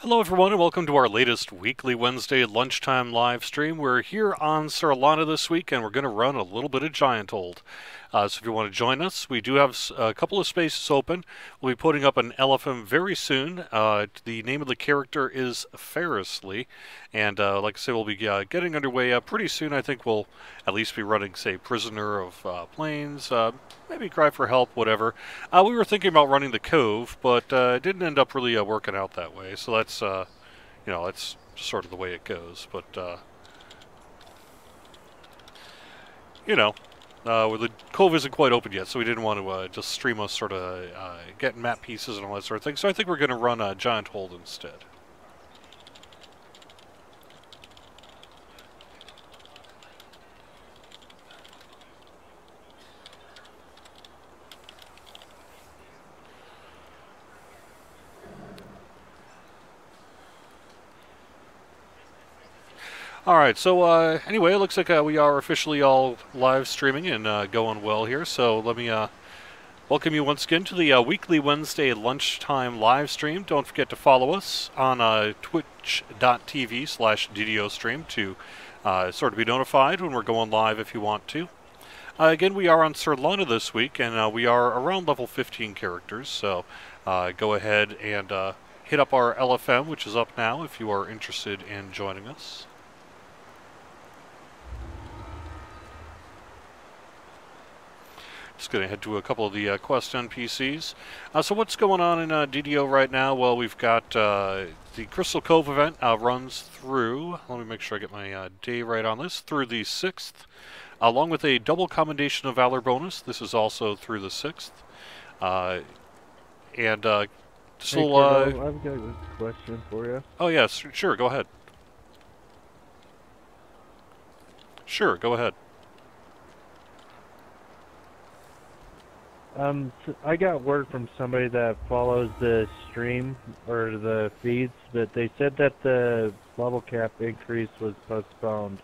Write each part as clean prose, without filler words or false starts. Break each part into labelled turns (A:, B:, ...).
A: Hello, everyone, and welcome to our latest weekly Wednesday lunchtime live stream. We're here on Sarlana this week, and we're going to run a little bit of Gianthold. So if you want to join us, we do have a couple of spaces open. We'll be putting up an LFM very soon. The name of the character is Ferrisly, and like I say, we'll be getting underway pretty soon. I think we'll at least be running, say, Prisoner of Plains, maybe Cry for Help, whatever. We were thinking about running the Cove, but it didn't end up really working out that way. So that's, that's sort of the way it goes. But, you know, the Cove isn't quite open yet, so we didn't want to just stream us sort of getting map pieces and all that sort of thing. So I think we're going to run Gianthold instead. Alright, so anyway, it looks like we are officially all live streaming and going well here, so let me welcome you once again to the weekly Wednesday lunchtime live stream. Don't forget to follow us on twitch.tv/DDO stream to sort of be notified when we're going live if you want to. Again, we are on Sarlana this week, and we are around level 15 characters, so go ahead and hit up our LFM, which is up now, if you are interested in joining us. Just going to head to a couple of the quest NPCs. So what's going on in DDO right now? Well, we've got the Crystal Cove event runs through, let me make sure I get my day right on this, through the 6th, along with a double Commendation of Valor bonus. This is also through the 6th. And this
B: hey,
A: will...
B: Cordovan, I've got a question for you.
A: Oh, yes, sure, go ahead. Sure, go ahead.
B: I got word from somebody that follows the stream or the feeds that they said that the level cap increase was postponed.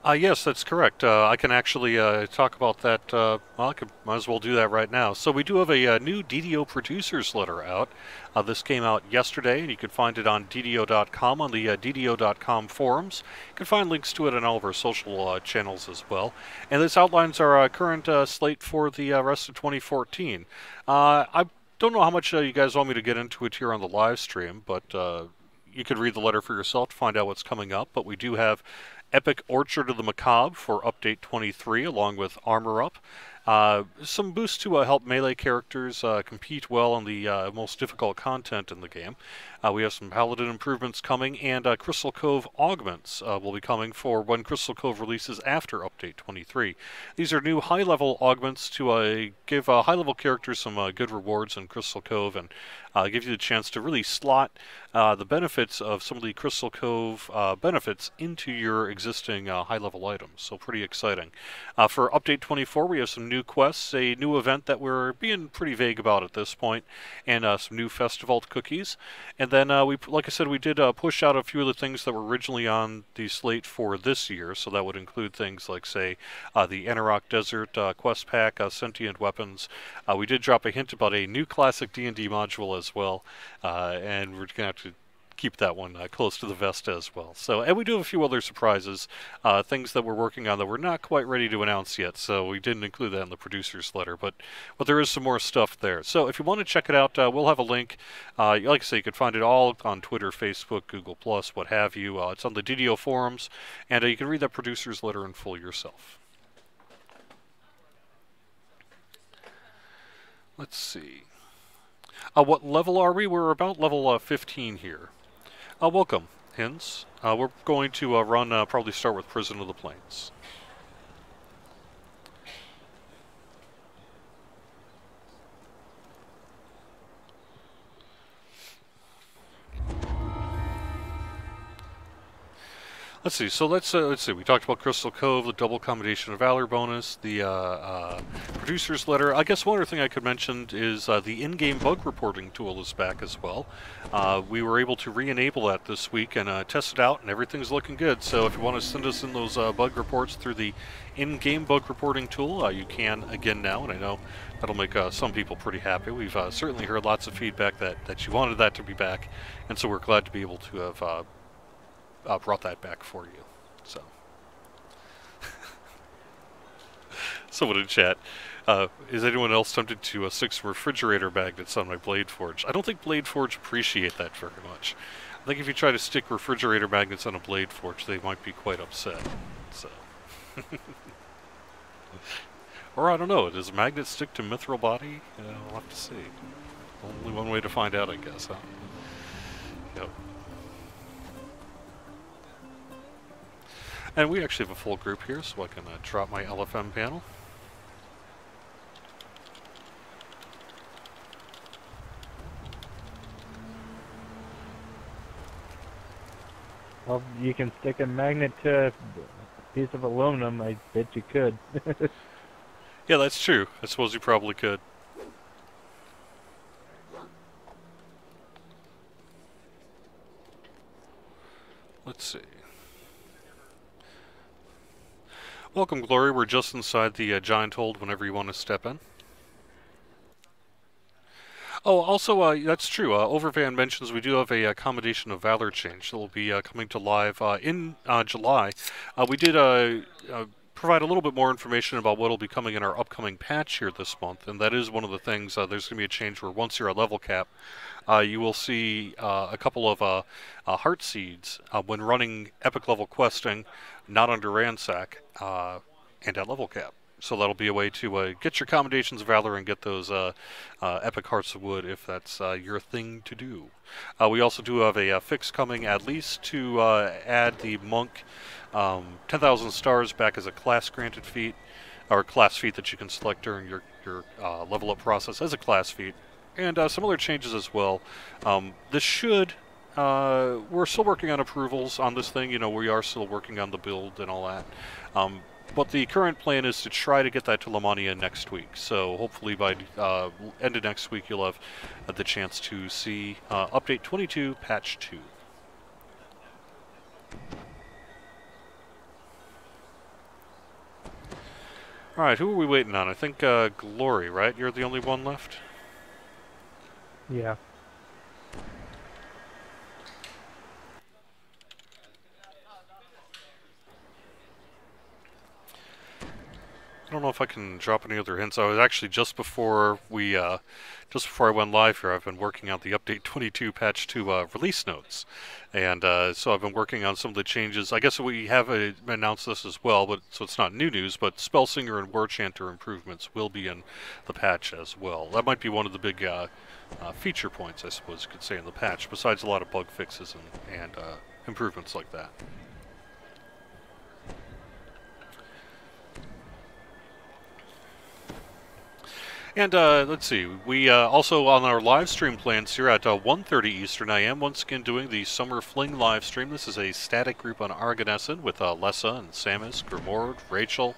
A: Yes, that's correct. I can actually talk about that. Well, might as well do that right now. So we do have a new DDO producers letter out. This came out yesterday, and you can find it on DDO.com on the DDO.com forums. You can find links to it on all of our social channels as well. And this outlines our current slate for the rest of 2014. I don't know how much you guys want me to get into it here on the live stream, but you could read the letter for yourself to find out what's coming up. But we do have Epic Orchard of the Macabre for Update 23, along with Armor Up. Some boosts to help melee characters compete well on the most difficult content in the game. We have some Paladin improvements coming, and Crystal Cove augments will be coming for when Crystal Cove releases after Update 23. These are new high-level augments to give high-level characters some good rewards in Crystal Cove and give you the chance to really slot the benefits of some of the Crystal Cove benefits into your existing high-level items. So pretty exciting. For Update 24, we have some new quests, a new event that we're being pretty vague about at this point, and some new Festival cookies. And then, like I said, we did push out a few of the things that were originally on the slate for this year. So that would include things like, say, the Anarok Desert quest pack, sentient weapons. We did drop a hint about a new classic D&D module as well, and we're going to have to keep that one close to the vest as well. So, and we do have a few other surprises, things that we're working on that we're not quite ready to announce yet, so we didn't include that in the producer's letter, but there is some more stuff there. So if you want to check it out, we'll have a link. Like I say, you can find it all on Twitter, Facebook, Google+, what have you. It's on the DDO forums, and you can read that producer's letter in full yourself. Let's see. What level are we? We're about level 15 here. Welcome, Hins. We're going to probably start with Prison of the Plains. Let's see. So let's see. We talked about Crystal Cove, the double combination of valor bonus, the producer's letter. I guess one other thing I could mention is the in-game bug reporting tool is back as well. We were able to re-enable that this week and test it out, and everything's looking good. So if you want to send us in those bug reports through the in-game bug reporting tool, you can again now, and I know that'll make some people pretty happy. We've certainly heard lots of feedback that you wanted that to be back, and so we're glad to be able to have brought that back for you. So, someone in chat, is anyone else tempted to stick some refrigerator magnets on my Blade Forge? I don't think Blade Forge appreciate that very much. I think if you try to stick refrigerator magnets on a Blade Forge, they might be quite upset. So, or I don't know. Does a magnet stick to mithril body? We'll have to see. Only one way to find out, I guess. Huh? Yep. And we actually have a full group here, so I can drop my LFM panel.
B: Well, you can stick a magnet to a piece of aluminum. I bet you could.
A: Yeah, that's true. I suppose you probably could. Let's see. Welcome, Glory. We're just inside the Gianthold whenever you want to step in. Oh, also, that's true. Overvan mentions we do have a accommodation of Valor change that will be coming to live in July. We did provide a little bit more information about what will be coming in our upcoming patch here this month, and that is one of the things. There's going to be a change where once you're at level cap, you will see a couple of heart seeds when running epic level questing, not under ransack, and at level cap. So that'll be a way to get your commendations of valor and get those epic hearts of wood if that's your thing to do. We also do have a fix coming at least to add the monk 10,000 stars back as a class granted feat, or class feat that you can select during your level up process as a class feat, and some other changes as well. This should. We're still working on approvals on this thing. You know, we are still working on the build and all that. But the current plan is to try to get that to Lamania next week. So hopefully by end of next week you'll have the chance to see Update 22, Patch 2. Alright, who are we waiting on? I think Glory, right? You're the only one left?
B: Yeah.
A: I don't know if I can drop any other hints. I was actually just before I went live here, I've been working on the Update 22 Patch 2 release notes, and so I've been working on some of the changes. I guess we have announced this as well, but so it's not new news. But Spellsinger and Warchanter improvements will be in the patch as well. That might be one of the big feature points, I suppose you could say, in the patch. Besides a lot of bug fixes and improvements like that. And let's see, we also on our live stream plans here at 1:30 Eastern, I am once again doing the Summer Fling live stream. This is a static group on Arganessen with Lessa and Samus, Grimord, Rachel,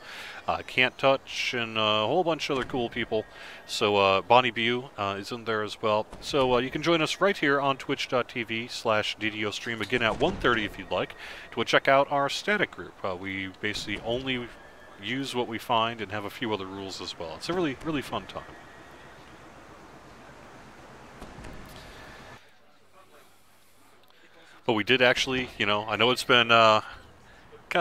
A: Can't Touch, and a whole bunch of other cool people. So Bonnie Bew is in there as well. So you can join us right here on twitch.tv/DDO stream again at 1:30 if you'd like to check out our static group. We basically only use what we find and have a few other rules as well. It's a really, really fun time. But we did actually, you know, I know it's been kind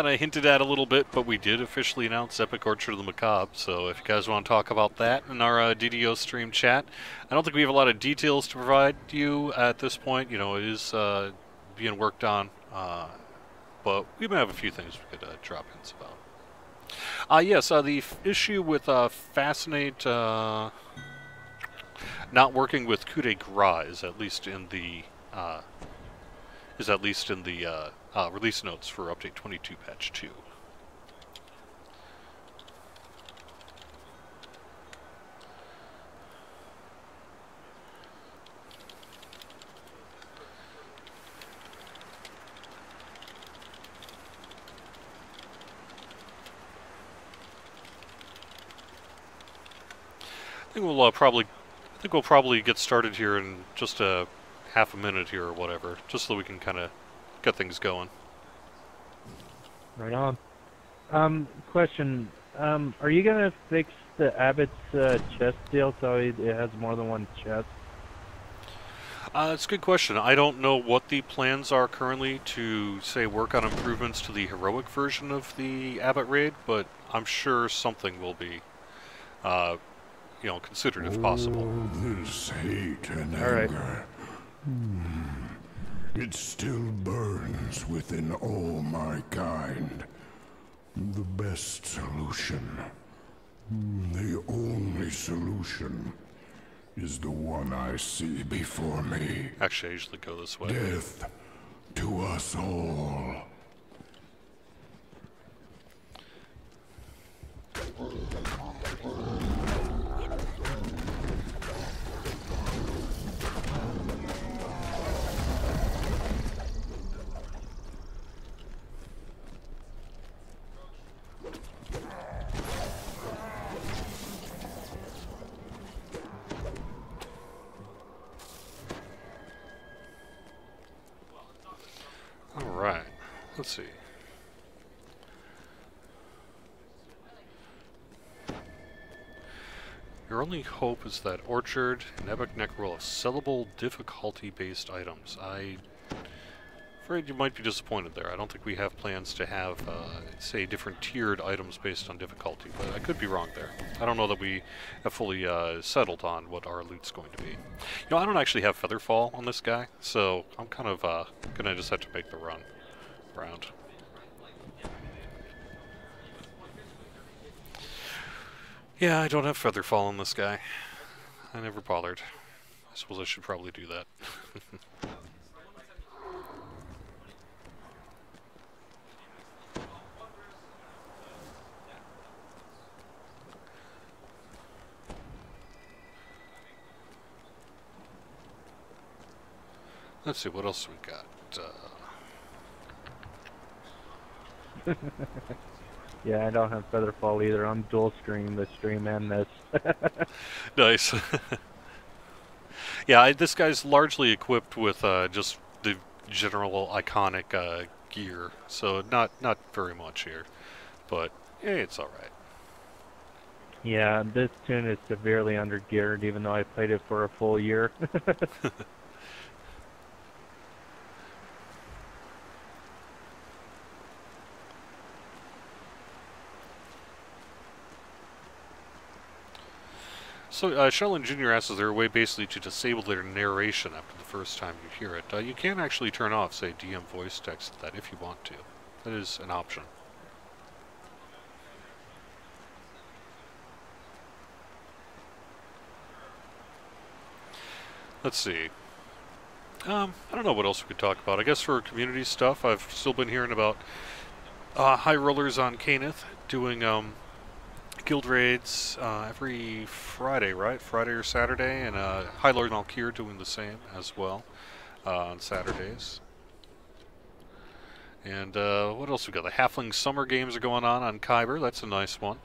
A: of hinted at a little bit, but we did officially announce Epic Orchard of the Macabre. So if you guys want to talk about that in our DDO stream chat, I don't think we have a lot of details to provide you at this point. You know, it is being worked on, but we may have a few things we could drop hints about. Yes, the issue with Fascinate not working with coup de grace is at least in the release notes for Update 22 Patch 2. think we'll probably get started here in just a half a minute here or whatever, just so we can kind of get things going.
B: Right on. Question. Are you gonna fix the Abbott's chest deal so it has more than one chest?
A: It's a good question. I don't know what the plans are currently to, say, work on improvements to the heroic version of the Abbott raid, but I'm sure something will be, considered if possible.
C: This hate and
B: All right.
C: anger. It still burns within all my kind. The best solution, the only solution, is the one I see before me.
A: Actually, I usually go this way.
C: Death to us all.
A: Alright, let's see. Your only hope is that Orchard and Epic Neck will have sellable difficulty-based items. I'm afraid you might be disappointed there. I don't think we have plans to have, say, different tiered items based on difficulty, but I could be wrong there. I don't know that we have fully settled on what our loot's going to be. You know, I don't actually have Featherfall on this guy, so I'm kind of gonna just have to make the run around. Yeah, I don't have Featherfall on this guy. I never bothered. I suppose I should probably do that. Let's see, what else we got?
B: Yeah, I don't have Featherfall either. I'm dual stream the stream and this.
A: Nice. Yeah, this guy's largely equipped with just the general iconic gear, so not very much here, but yeah, it's all right.
B: Yeah, this tune is severely undergeared, even though I played it for a full year.
A: So, Sheldon Jr. asks, is there a way basically to disable their narration after the first time you hear it? You can actually turn off, say, DM voice text that if you want to. That is an option. Let's see. I don't know what else we could talk about. I guess for community stuff, I've still been hearing about High Rollers on Caneth doing guild raids every Friday, right? Friday or Saturday, and High Lord Malkir doing the same as well on Saturdays. And what else we got? The Halfling Summer Games are going on Kyber. That's a nice one.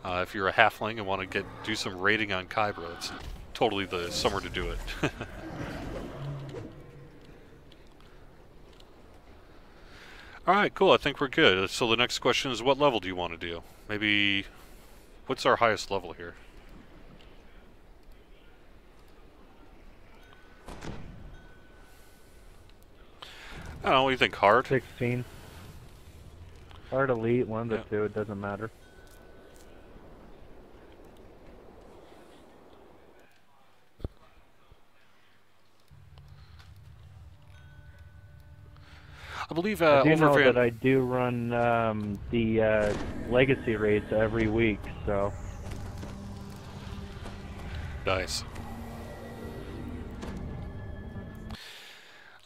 A: If you're a Halfling and want to do some raiding on Kyber, that's totally the summer to do it. Alright, cool. I think we're good. So the next question is, what level do you want to do? Maybe... What's our highest level here? I don't know, what do you think? Hard?
B: 16. Hard elite, one of the two, it doesn't matter.
A: I believe
B: I do know that I do run the legacy raids every week, so...
A: Nice.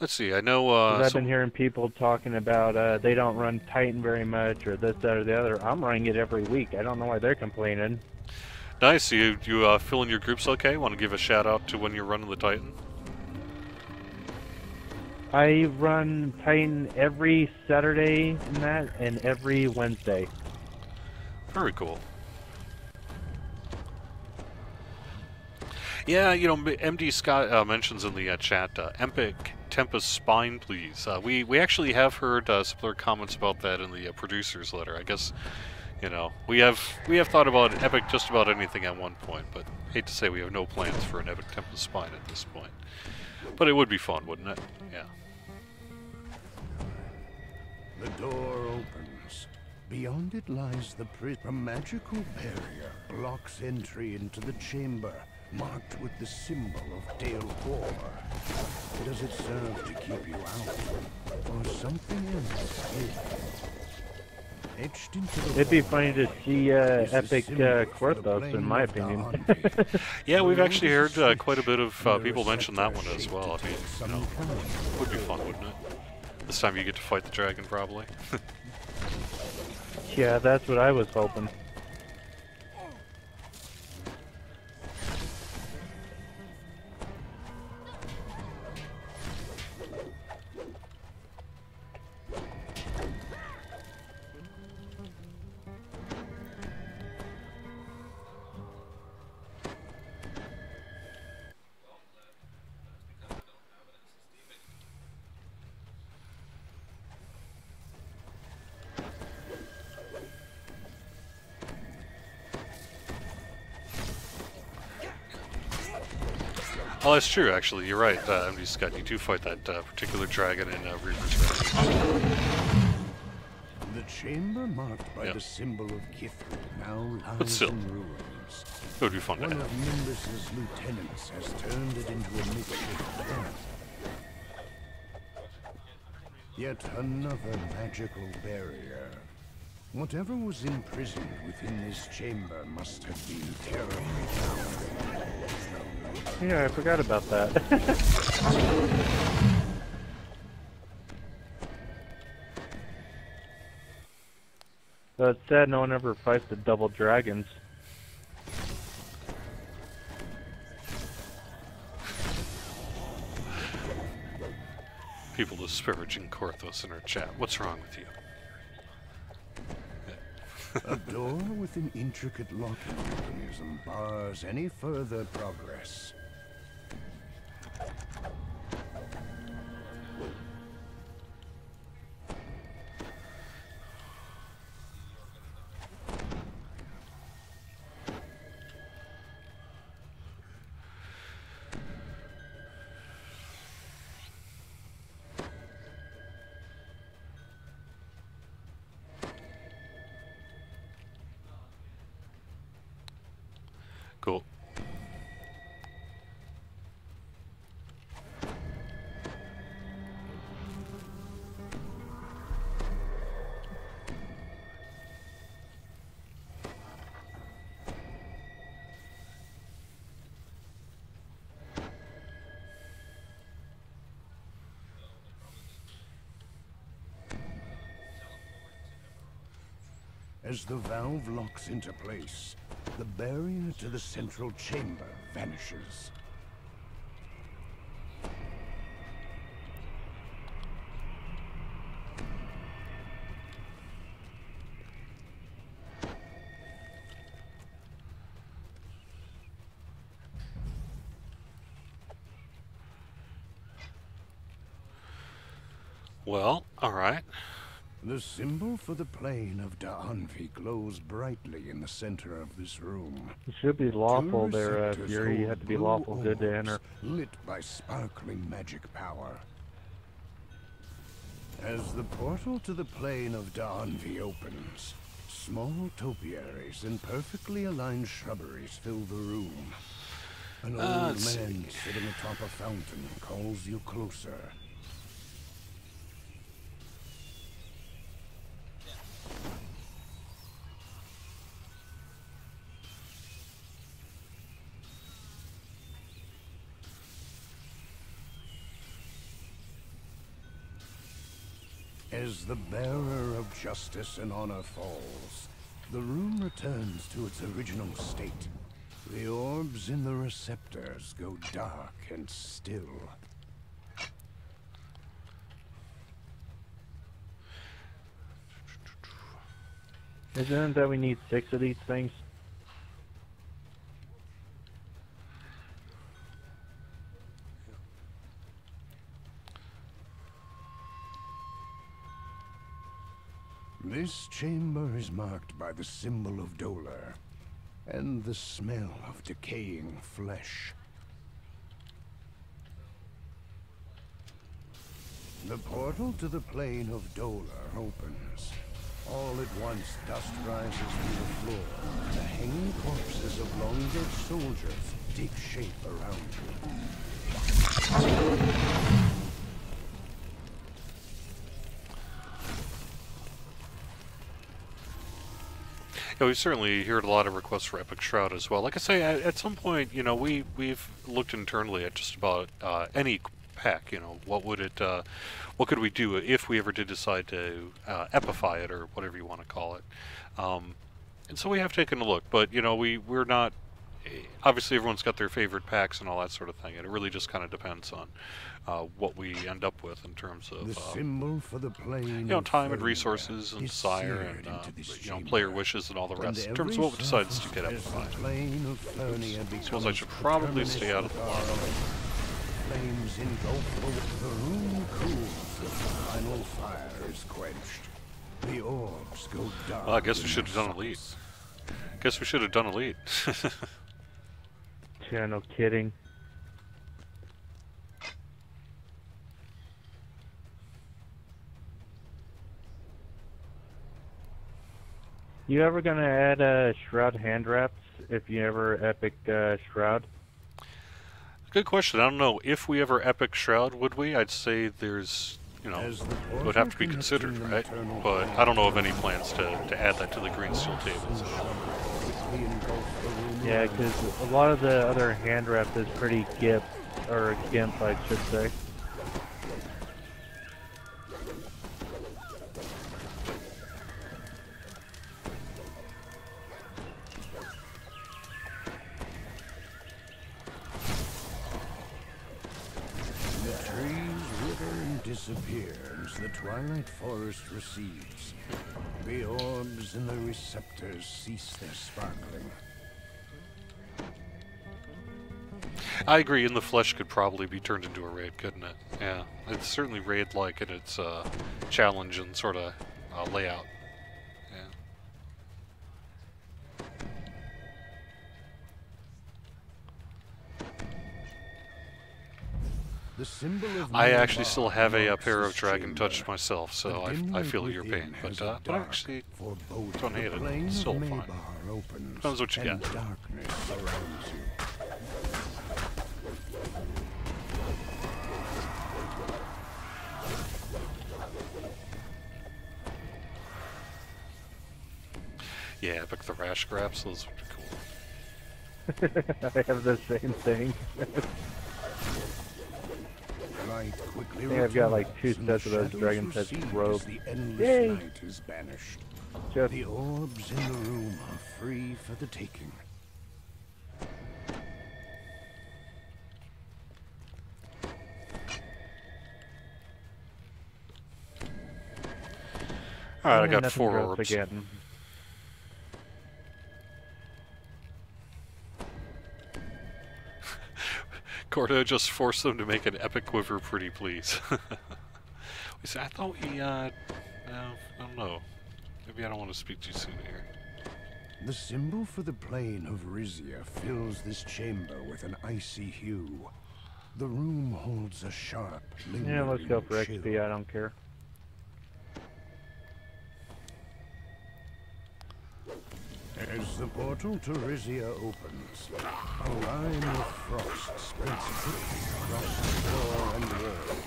A: Let's see, I know...
B: I've been hearing people talking about they don't run Titan very much, or this, that, or the other. I'm running it every week. I don't know why they're complaining.
A: Nice. You fill in your groups okay? Want to give a shout out to when you're running the Titan?
B: I run Titan every Saturday and every Wednesday.
A: Very cool. Yeah, you know, MD Scott mentions in the chat, Epic Tempest Spine, please. We actually have heard similar comments about that in the producer's letter. I guess, you know, we have thought about Epic just about anything at one point, but hate to say we have no plans for an Epic Tempest Spine at this point. But it would be fun, wouldn't it? Yeah.
C: The door opens. Beyond it lies the a magical barrier blocks entry into the chamber, marked with the symbol of Dale War. Does it serve to keep you out, or something else hidden? Etched into the
B: It'd be
C: wall
B: funny to see
C: is the
B: epic
C: symbol for the
B: Quartos,
C: plane
B: in my
C: of the
B: opinion.
C: Haunted.
A: Yeah, we've
C: The
A: actually
C: road is
A: heard quite a
C: switched,
A: bit of
C: and the
A: people mention that one
C: receptor
A: as well. I
C: shaped
A: mean,
C: to take
A: you
C: some
A: know,
C: kind.
A: would be fun, wouldn't it? This time you get to fight the dragon, probably.
B: Yeah, that's what I was hoping.
A: Oh, that's true, actually. You're right, MD Scott. You do fight that particular dragon in Reaper's Run.
C: The chamber marked by
A: Yeah.
C: the symbol of Kithri now
A: But
C: lies
A: still,
C: in ruins.
A: it would be fun to
C: One
A: have.
C: of Nimbus's lieutenants has turned it into a makeshift camp. Yet another magical barrier. Whatever was imprisoned within this chamber must have been terribly powerful.
B: Yeah, I forgot about that. So it's sad no one ever fights the double dragons.
A: People disparaging Korthos in our chat. What's wrong with you?
C: A door with an intricate locking mechanism bars any further progress.
A: Cool.
C: As the valve locks into place, the barrier to the central chamber vanishes.
A: Well, alright.
C: The symbol for the plane of Da'anvi glows brightly in the center of this room.
B: It should be lawful
C: Two
B: there,
C: receptors
B: Fury. You
C: hold
B: have to be
C: blue
B: lawful good to
C: orbs
B: enter.
C: lit by sparkling magic power. As the portal to the plane of Da'anvi opens, small topiaries and perfectly aligned shrubberies fill the room. An old man sitting atop a fountain calls you closer. As the bearer of justice and honor falls, the room returns to its original state. The orbs in the receptors go dark and still.
B: Isn't it that we need 6 of these things?
C: This chamber is marked by the symbol of dolor and the smell of decaying flesh. The portal to the plane of dolor opens. All at once, dust rises from the floor. The hanging corpses of long-dead soldiers take shape around you.
A: Yeah, we've certainly heard a lot of requests for Epic Shroud as well. Like I say, at some point, you know, we've looked internally at just about any pack. You know, what would it, what could we do if we ever did decide to epify it or whatever you want to call it. And so we have taken a look, but you know, we're not. Obviously, everyone's got their favorite packs and all that sort of thing, and it really just kind of depends on what we end up with in terms of
C: the symbol for the plane,
A: you know, time and resources and desire and you know, player wishes and all the rest. In terms of what we decide to get epified. Suppose I should probably stay out of the water.
C: Flames engulf the room cools, the final fire is quenched. The orbs go dark.
A: Well, I guess we should have done Elite. Guess we should have done Elite.
B: Yeah, no kidding. You ever gonna add Shroud hand wraps if you ever epic Shroud?
A: Good question. I don't know if we ever epic Shroud, would we? I'd say there's, you know, it would have to be considered, right? But I don't know of any plans to add that to the green steel tables.
B: Yeah, because a lot of the other hand wraps is pretty gimp, or gimp, I should say.
C: Disappear as the twilight forest recedes. The orbs and the receptors cease their sparkling.
A: I agree, and the flesh could probably be turned into a raid, couldn't it? Yeah, it's certainly raid-like in its challenge and sort of layout. Yeah.
C: The symbol of
A: I actually still have a pair of Dragon Touch myself, so I feel your pain. But I actually don't hate it. It's still fine. Depends what you get.
C: Darkness surrounds you.
A: Yeah, Epic Thrash Graps, those would be cool.
B: I have the same thing. I think I've got like 2 sets of those Dragon Touch robes. Yay!
C: Night is banished.
B: Just
C: the orbs in the room are free for the taking.
A: Alright, I got 4 orbs.
B: Again.
A: Cordo, just force them to make an epic quiver pretty, please. I thought we, no, I don't know. Maybe I don't want to speak too soon here.
C: The symbol for the plane of Rizia fills this chamber with an icy hue. The room holds a sharp, lingering
B: Yeah, let's go for
C: chill.
B: XP, I don't care.
C: As the portal to Rizia opens, a line of frost spreads quickly across the floor and walls.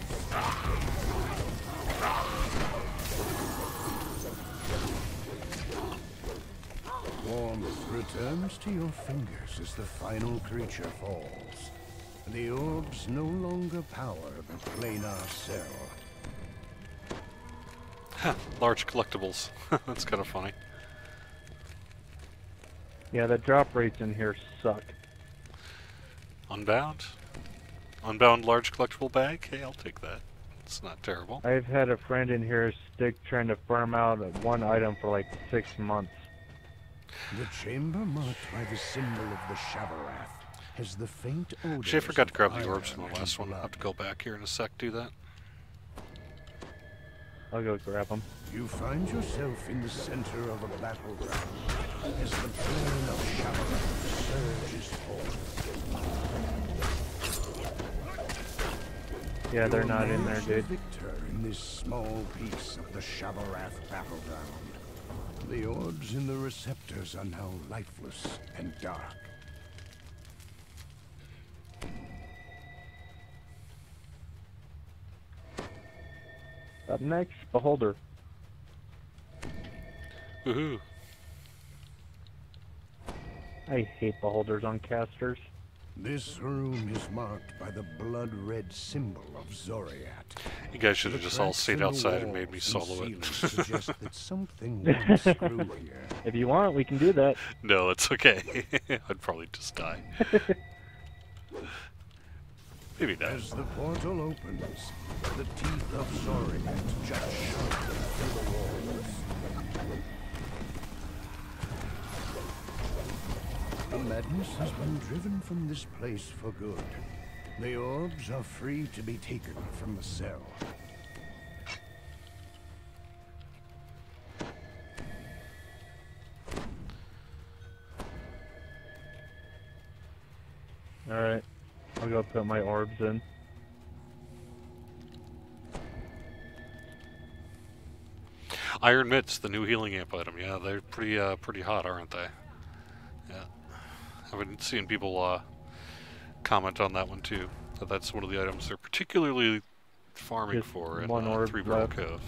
C: Warmth returns to your fingers as the final creature falls. The orbs no longer power the planar cell.
A: Large collectibles. That's kind of funny.
B: Yeah, the drop rates in here suck.
A: Unbound? Unbound large collectible bag? Hey, I'll take that. It's not terrible.
B: I've had a friend in here stick trying to farm out one item for like 6 months.
C: The chamber marked by the symbol of the Shavarath has the faint odor.
A: Actually, I forgot to grab the orbs from the last one. I'll have to go back here in a sec, do that.
B: I'll go grab them.
C: You find yourself in the center of a battleground as the plane of Shabbat surges forth.
B: Yeah, they're not in there, dude.
C: Victor in this small piece of the Shabarath battleground. The orbs in the receptors are now lifeless and dark.
B: Up next, Beholder.
A: Woohoo!
B: I hate Beholders on casters.
C: This room is marked by the blood-red symbol of Zoriat.
A: You guys should have just all stayed outside and made me
C: walls
A: solo
C: and
A: it.
C: ceilings suggest that something went screw here.
B: If you want, we can do that.
A: No, it's okay. I'd probably just die. Maybe not.
C: As the portal opens, the teeth of Zoriat jut sharply through the walls. The madness has been driven from this place for good. The orbs are free to be taken from the cell.
B: Alright. I'll go put my orbs in.
A: Iron Mitts, the new healing amp item. Yeah, they're pretty hot, aren't they? Yeah. I've been seeing people comment on that one too. That's one of the items they're particularly farming
B: Just
A: for in
B: one orb
A: Three Barrel
B: left.
A: Cove.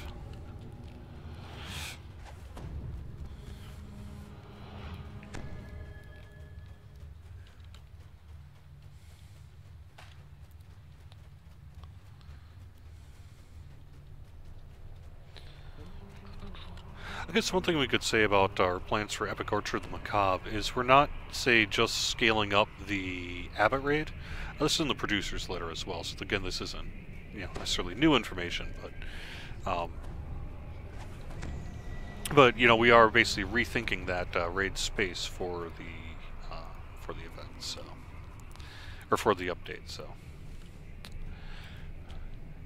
A: I guess one thing we could say about our plans for Epic Orchard the Macabre is we're not, say, just scaling up the Abbot raid. This is in the producer's letter as well, so again, this isn't, necessarily new information, but we are basically rethinking that raid space for the event, so, or for the update, so.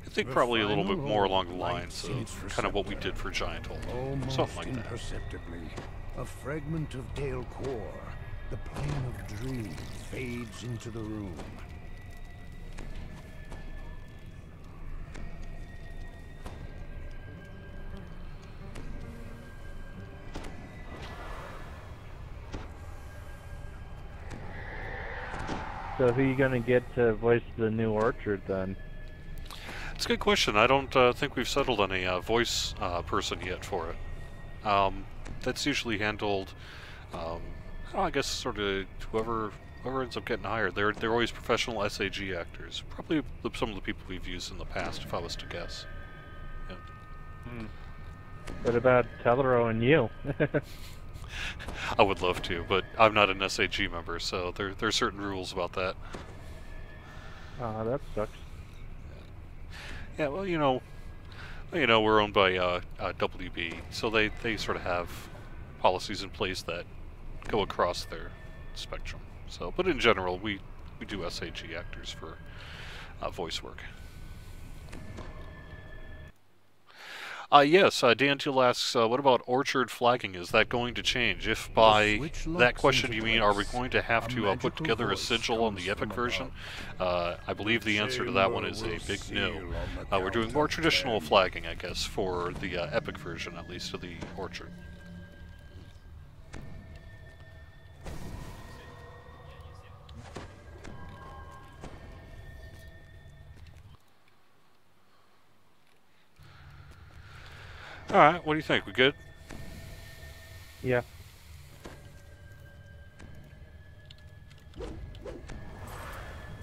A: I think probably a little bit more along the lines of kind of what we did for Gianthold.
C: Almost
A: Something like that.
C: imperceptibly, a fragment of Dale core, the plane of dream, fades into the room.
B: So who are you gonna get to voice the new Orchard then?
A: It's a good question. I don't think we've settled on a voice person yet for it. That's usually handled, I guess, sort of whoever ends up getting hired. They're always professional SAG actors. Probably some of the people we've used in the past, if I was to guess. Yeah.
B: What about Telero and you?
A: I would love to, but I'm not an SAG member, so there's certain rules about that.
B: That sucks.
A: Yeah, well, we're owned by WB, so they sort of have policies in place that go across their spectrum. So, but in general, we do SAG actors for voice work. Yes, Dan Teal asks, what about Orchard flagging? Is that going to change? If by that question you mean, are we going to have to put together a sigil on the Epic version? I believe the answer to that one is a big no. We're doing more traditional flagging, I guess, for the Epic version, at least of the Orchard. Alright, what do you think? We good?
B: Yeah.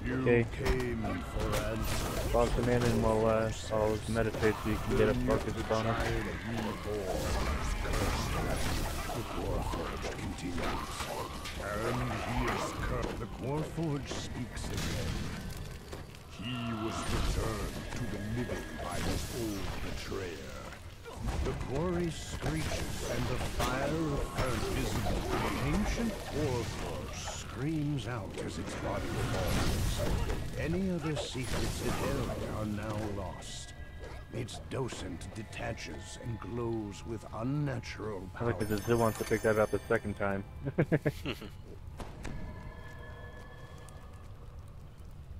B: Okay.
C: Came for answer.
B: Boss him in and we'll I'll meditate so you can get a focus bonus.
C: The Warforge continues. And he is cursed. The Warforge speaks again. He was returned to the living by his old betrayer. The quarry screeches and the fire of earth visible. The ancient Warforge screams out as its body falls. Any other secrets it held are now lost. Its docent detaches and glows with unnatural
B: I
C: power.
B: like that the zoo wants to pick that up a second time.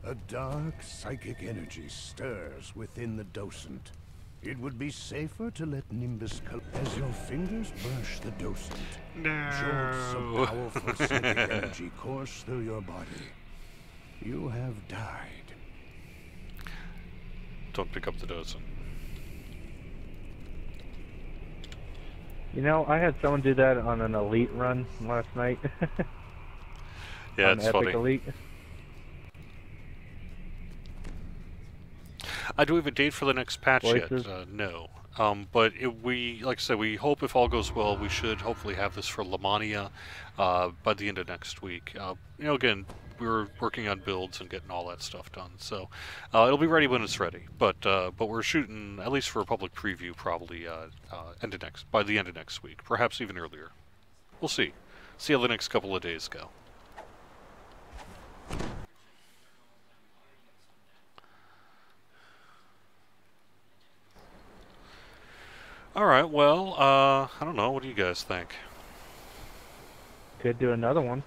C: A dark psychic energy stirs within the docent. It would be safer to let Nimbus as your fingers brush the docent. Jolts of powerful psychic energy course through your body. You have died.
A: Don't pick up the docent.
B: You know, I had someone do that on an Elite run last night.
A: Yeah,
B: on
A: it's
B: Epic
A: funny.
B: Elite.
A: Do we have a date for the next patch
B: Voices?
A: yet? No. But like I said, we hope if all goes well, we should hopefully have this for Lamania by the end of next week. You know, again, we're working on builds and getting all that stuff done, so it'll be ready when it's ready. But we're shooting at least for a public preview probably by the end of next week, perhaps even earlier. We'll see. See how the next couple of days go. Alright, well, I don't know. What do you guys think?
B: Could do another one.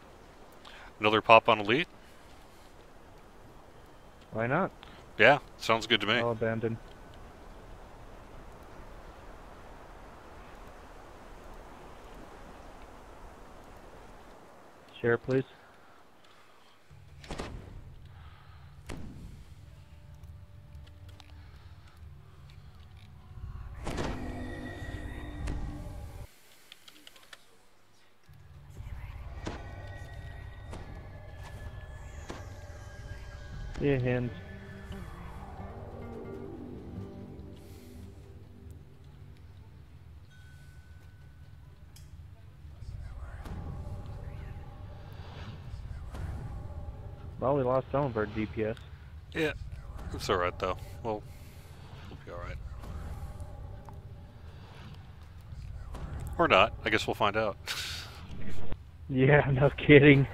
A: Another pop on Elite?
B: Why not?
A: Yeah, sounds good to me.
B: All abandoned. Share, please. Yeah, hands. Well, we lost some of our DPS.
A: Yeah, it's alright though. We'll be alright. Or not. I guess we'll find out.
B: Yeah, no kidding.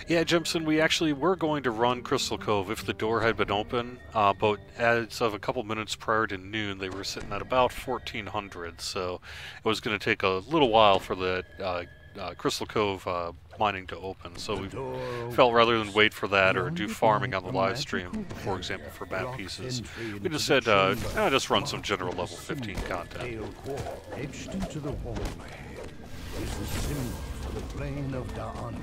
A: Yeah, Jimson, we actually were going to run Crystal Cove if the door had been open, but as of a couple minutes prior to noon, they were sitting at about 1,400, so it was going to take a little while for the Crystal Cove mining to open, so we felt rather than wait for that or do farming on the live stream, for example, for map pieces, we just said, just run some general level 15 content.
C: Etched into the wall ahead is the symbol for the plane of Da'andi.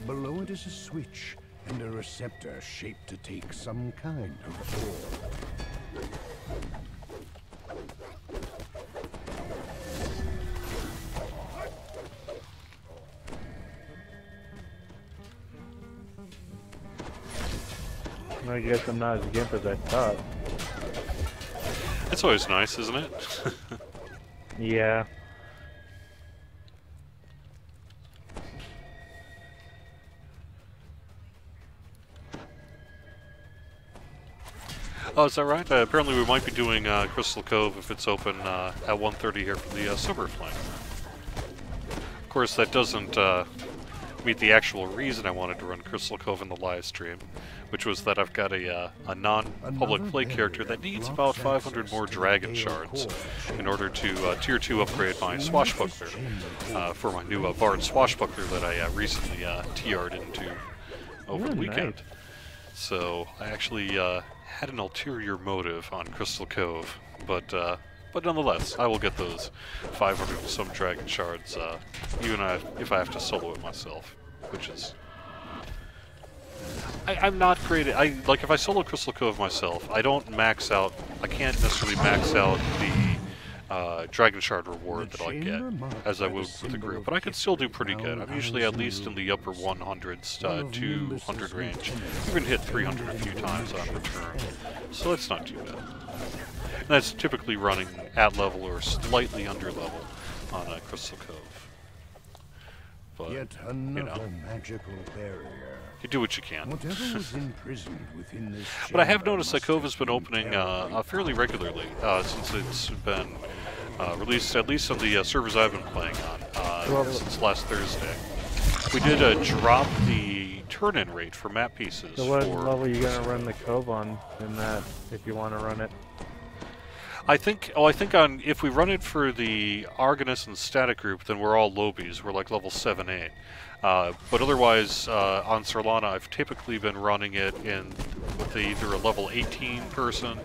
C: Below it is a switch and a receptor shaped to take some kind of ore.
B: I guess I'm not as gimp as I thought.
A: It's always nice, isn't it?
B: Yeah.
A: Oh, is that right? Apparently we might be doing Crystal Cove if it's open at 1:30 here for the Summer Flame. Of course, that doesn't meet the actual reason I wanted to run Crystal Cove in the live stream, which was that I've got a non-public play character that needs about 500 more Dragon Shards in order to Tier 2 upgrade my Swashbuckler for my new Bard Swashbuckler that I recently TR'd into over the weekend.
B: Nice.
A: So I actually had an ulterior motive on Crystal Cove, but nonetheless, I will get those 500 and some Dragon Shards, even if I have to solo it myself, which is... I'm not great at... like, if I solo Crystal Cove myself, I don't max out... I can't necessarily max out the Dragon Shard reward that I get, as I would with the group, but I can still do pretty good. I'm usually at least in the upper 100s, 200 range. Even hit 300 a few times on return, so it's not too bad. And that's typically running at level or slightly under level on Crystal Cove. But,
C: Yet another magical barrier.
A: You do what you can.
C: Whatever was imprisoned within this
A: But I have
C: chamber
A: noticed that
C: must
A: Cove
C: have
A: has been opening
C: carried
A: fairly regularly since it's been Released at least on the servers I've been playing on since last Thursday. We did drop the turn-in rate for map pieces.
B: So what level are you gonna run the Cove on in that, if you want to run it?
A: I think on if we run it for the Argonist and Static group, then we're all lobies. We're like level 7, 8. But otherwise, on Solana, I've typically been running it with either a level 18 person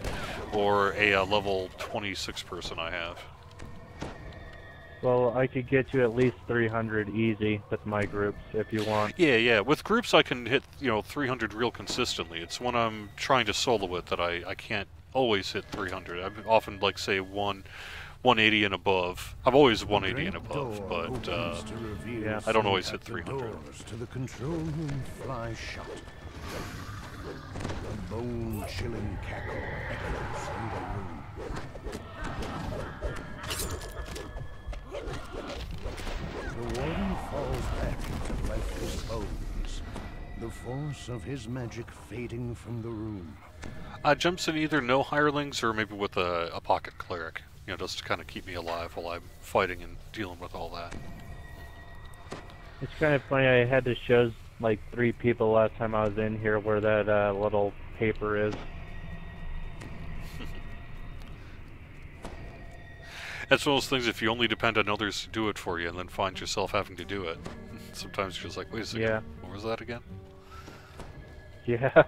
A: or a level 26 person I have.
B: Well, I could get you at least 300 easy with my groups if you want.
A: Yeah. With groups, I can hit 300 real consistently. It's when I'm trying to solo it that I can't always hit 300. I'm often like say 180 and above. I'm always 180 and above, but
B: yeah.
A: I don't always hit 300.
C: Doors to the control room fly shut. A bone-chilling cackle echoes through the room. The warden falls back into lifeless bones, the force of his magic fading from the room.
A: Jumps in either no hirelings or maybe with a pocket cleric, just to kind of keep me alive while I'm fighting and dealing with all that.
B: It's kind of funny, I had to show like 3 people last time I was in here where that little paper is.
A: That's one of those things, if you only depend on others to do it for you and then find yourself having to do it, sometimes you're just like, wait a second,
B: yeah.
A: What was that again?
B: Yeah.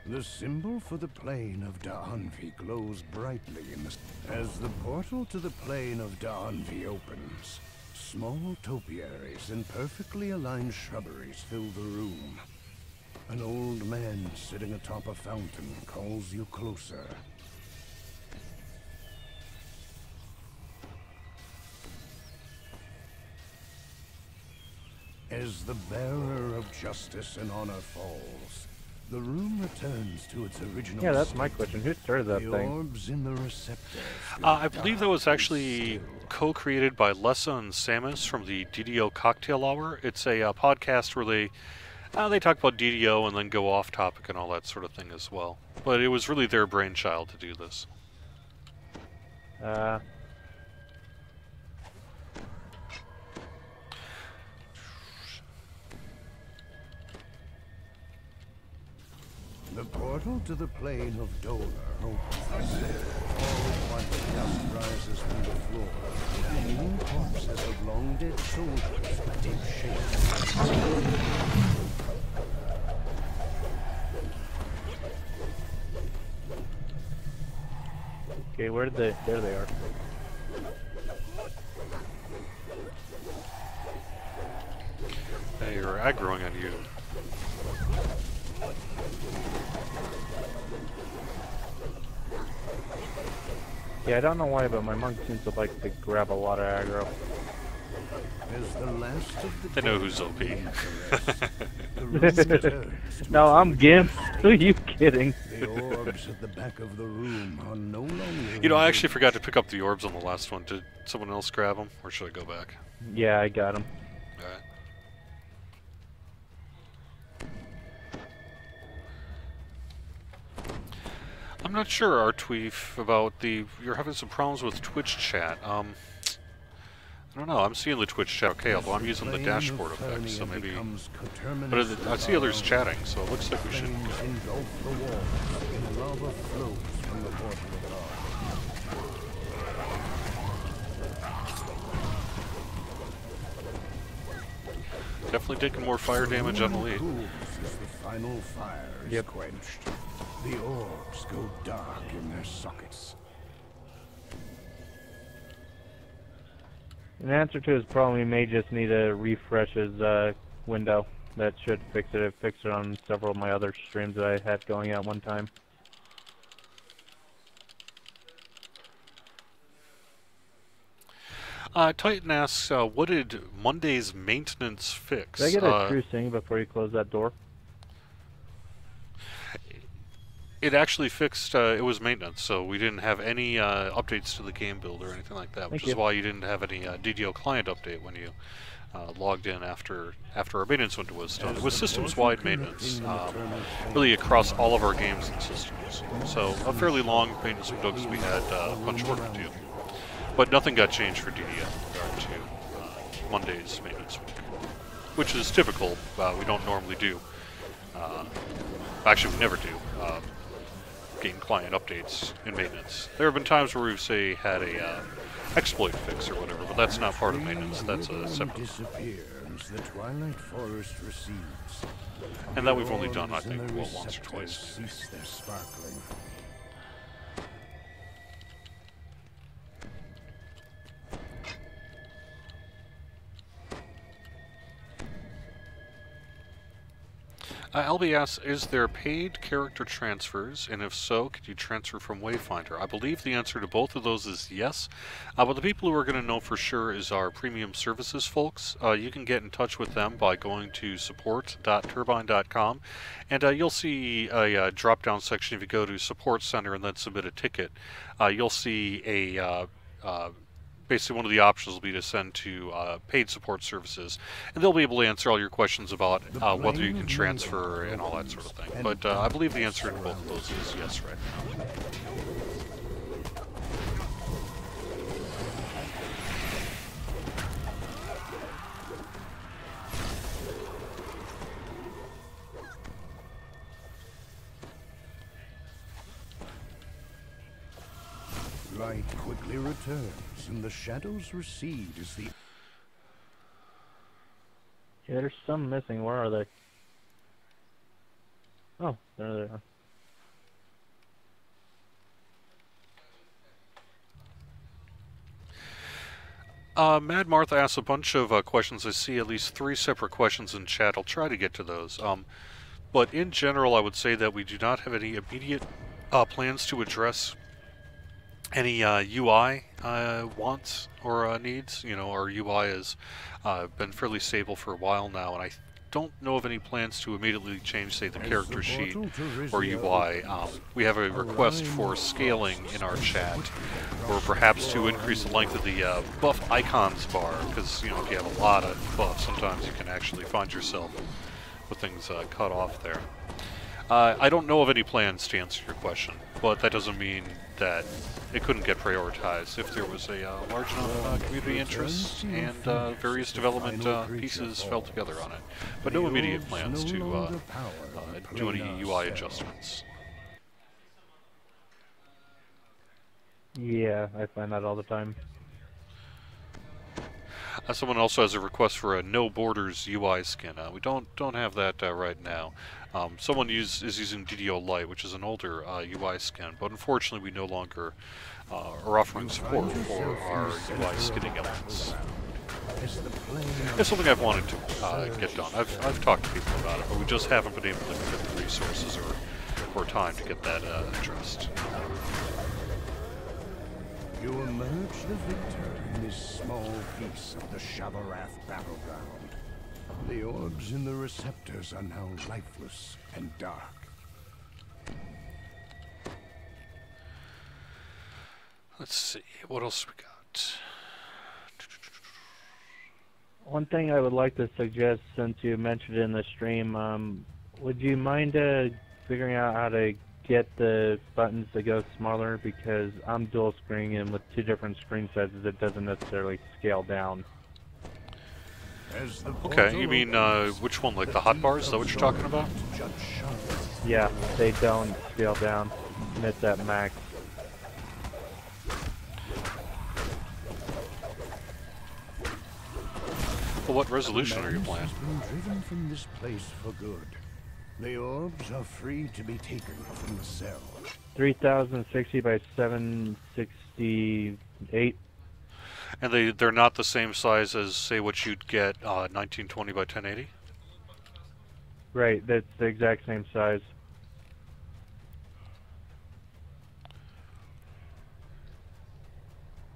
C: The symbol for the plane of Da'anvi glows brightly as the portal to the plane of Da'anvi opens. Small topiaries and perfectly aligned shrubberies fill the room. An old man sitting atop a fountain calls you closer. As the bearer of justice and honor falls, the room returns to its original
B: Yeah, that's
C: state.
B: my question. Who started that
C: The
B: thing?
C: orbs in the receptor.
A: I believe that was actually co-created by Lessa and Samus from the DDO Cocktail Hour. It's a podcast where they talk about DDO and then go off topic and all that sort of thing as well. But it was really their brainchild to do this.
C: The portal to the plane of Dolar opens. All at once, dust rises from the floor. Hanging corpses of long-dead soldiers take shape.
B: Okay, where did they... There they are.
A: Hey, you're aggroing on you.
B: Yeah, I don't know why, but my monk seems to like to grab a lot of aggro.
C: As the last of the
A: They know who's OP.
C: the room returns to
B: No,
C: its
B: I'm
C: original
B: Gimp.
C: state.
B: Who are you kidding?
C: The orbs at the back of the room are no longer...
A: I actually forgot to pick up the orbs on the last one. Did someone else grab them, or should I go back?
B: Yeah, I got him.
A: Alright. I'm not sure, Artweef, about you're having some problems with Twitch chat. I don't know, I'm seeing the Twitch chat okay, although I'm using the dashboard effect, so maybe... But I see others chatting, so it looks like we should be good.
C: Engulf the wall, and lava flows from the portal above.
A: Definitely taking more fire damage on the lead.
C: Cools as the final fire is quenched. The orbs go dark in their sockets.
B: In answer to his problem, he may just need to refresh his window. That should fix it. It fixed it on several of my other streams that I had going at one time.
A: Titan asks, what did Monday's maintenance fix?
B: Did I get a true sing before you close that door?
A: It actually fixed, it was maintenance, so we didn't have any updates to the game build or anything like that, which is why you didn't have any DDO client update when you logged in after our maintenance window was done. It was systems-wide maintenance, really across all of our games and systems. So a fairly long maintenance window because we had a bunch of work to do. But nothing got changed for DDO in regard to Monday's maintenance week, which is typical. We don't normally do. Actually, we never do game client updates in maintenance. There have been times where we've, say, had a exploit fix or whatever, but that's not part of maintenance. That's a separate.
C: The twilight forest recedes.
A: And that we've only done, I think, well, once or twice.
C: Cease their sparkling.
A: LB asks, is there paid character transfers, and if so, could you transfer from Wayfinder? I believe the answer to both of those is yes, but the people who are going to know for sure is our premium services folks. You can get in touch with them by going to support.turbine.com, and you'll see a drop-down section. If you go to Support Center and then submit a ticket, you'll see a basically one of the options will be to send to paid support services, and they'll be able to answer all your questions about whether you can transfer and all that sort of thing. But I believe the answer to both of those is yes right now.
C: Light quickly returns, and the shadows recede as the...
B: Yeah, there's some missing. Where are they? Oh, there they are.
A: Mad Martha asks a bunch of questions. I see at least 3 separate questions in chat. I'll try to get to those. But in general, I would say that we do not have any immediate plans to address any UI wants or needs. You know, our UI has been fairly stable for a while now, and I don't know of any plans to immediately change, say, the character sheet or UI. We have a request for scaling in our chat, or perhaps to increase the length of the buff icons bar, because, you know, if you have a lot of buffs, sometimes you can actually find yourself with things cut off there. I don't know of any plans to answer your question, but that doesn't mean that it couldn't get prioritized if there was a large enough community interest and various development pieces fell together on it. But no immediate plans to do any UI adjustments.
B: Yeah, I find that all the time.
A: Someone also has a request for a No Borders UI skin. We don't have that right now. Someone is using DDO Lite, which is an older UI skin, but unfortunately we no longer are offering support for our UI skinning elements. It's something I've wanted to get done. I've talked to people about it, but we just haven't been able to get the resources or time to get that addressed.
C: You emerge the victor in this small piece of the Shavarath battleground. The orbs in the receptors are now lifeless and dark.
A: Let's see, what else we got?
B: One thing I would like to suggest, since you mentioned it in the stream, would you mind figuring out how to get the buttons to go smaller? Because I'm dual screening, and with 2 different screen sizes, it doesn't necessarily scale down.
A: Okay, you mean which one, like the hotbars? Is that what you're talking about?
B: Yeah, they don't scale down, and it's at max.
A: Well, what resolution are you playing?
C: Been driven from this place for good. The orbs are free to be taken from the cell.
B: 3060 by 768.
A: And they're not the same size as, say, what you'd get 1920 by 1080?
B: Right, that's the exact same size.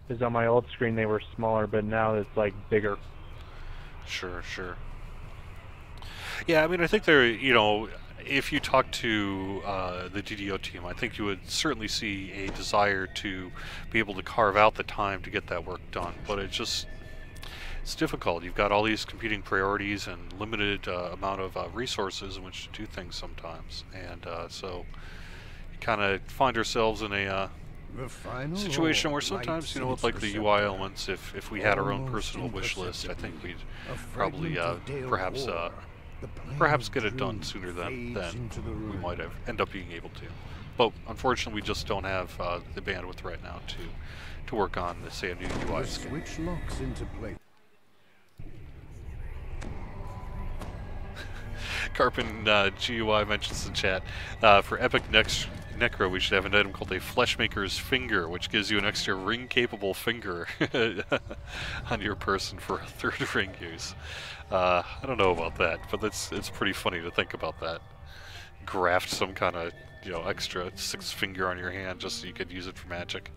B: Because on my old screen they were smaller, but now it's like bigger.
A: Sure. Yeah, I mean, I think they're, you know, if you talk to the DDO team, I think you would certainly see a desire to be able to carve out the time to get that work done. But it just, it's difficult. You've got all these competing priorities and limited amount of resources in which to do things sometimes, and so you kind of find ourselves in a situation where sometimes, you know, with like the UI elements, if we had our own personal wish list, I think we'd probably perhaps get it done sooner than we might have end up being able to. But unfortunately, we just don't have the bandwidth right now to work on, say, a new UI scheme.
C: Switch locks into place.
A: Carpin GUI mentions in chat, for Epic Necro, we should have an item called a Fleshmaker's Finger, which gives you an extra ring-capable finger on your person for a third ring use. I don't know about that, but it's pretty funny to think about that. Graft some kind of, you know, extra 6th finger on your hand just so you could use it for magic.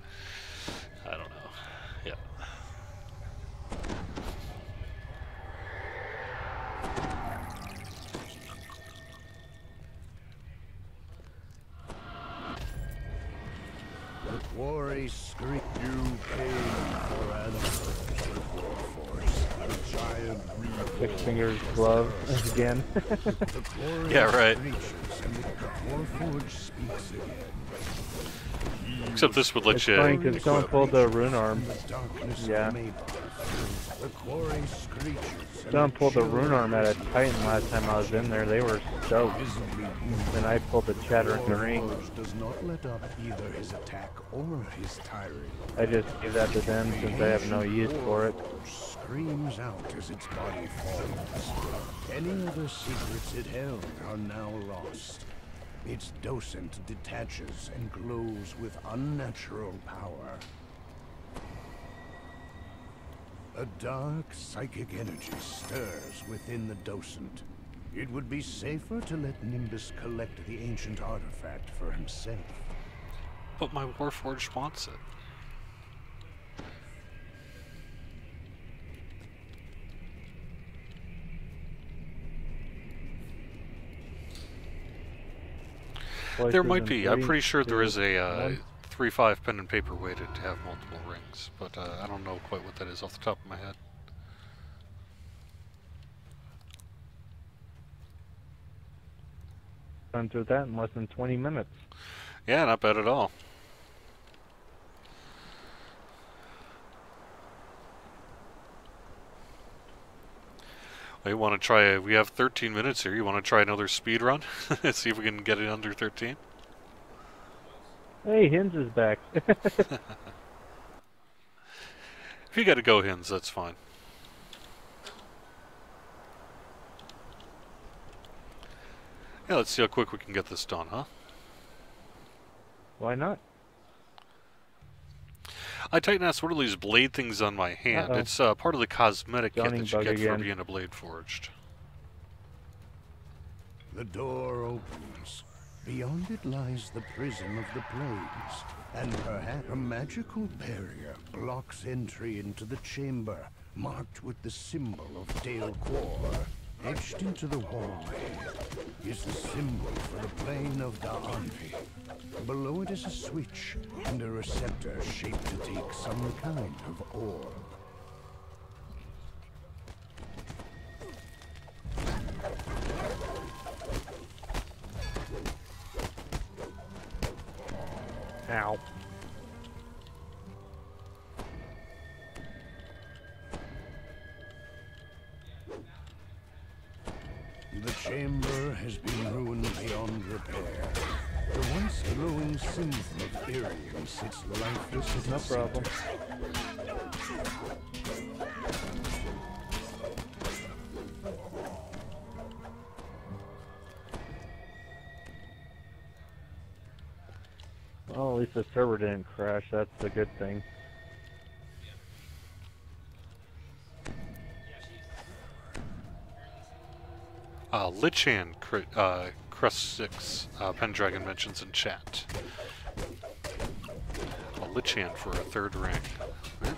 A: I don't know. Yeah.
C: The quarry scream you paid for answers with Warforce. The giant
B: Six fingers glove again.
A: Yeah, right.
C: Warforge speaks again.
A: Except this would let
B: It's
A: you...
B: funny because someone pulled the rune arm. Yeah.
C: The quarry screeches.
B: Someone pulled the rune arm out of Titan last time I was in there. They were stoked. Then I pulled the chatter in the ring.
C: Does not let up either his attack or his tirade.
B: I just gave that to them since I have no use for it.
C: Screams out as its body falls. Any other secrets it held are now lost. Its docent detaches and glows with unnatural power. A dark psychic energy stirs within the docent. It would be safer to let Nimbus collect the ancient artifact for himself.
A: But my Warforged wants it. There might be. I'm pretty sure there is a 3-5 pen and paper way to have multiple rings, but I don't know quite what that is off the top of my head.
B: Done through that in less than 20 minutes.
A: Yeah, not bad at all. Well, you want to try? We have 13 minutes here. You want to try another speed run? See if we can get it under 13.
B: Hey, Hins is back.
A: If you got to go, Hins, that's fine. Yeah, let's see how quick we can get this done, huh?
B: Why not?
A: Titan asks, what are these blade things on my hand? It's part of the cosmetic kit that you get for being a blade forged.
C: The door opens. Beyond it lies the prison of the plains, and perhaps a magical barrier blocks entry into the chamber, marked with the symbol of Dale Quor. Etched into the wallway is the symbol for the plane of Da'anvi. Below it is a switch and a receptor shaped to take some kind of orb.
B: Ow.
C: The chamber has been ruined beyond repair. The once glowing symbol of Irium sits lifeless at
B: No
C: its
B: problem. Well, at least the server didn't crash. That's a good thing.
A: Lichan Crest 6 Pendragon mentions in chat. A Lichan for a third rank. That's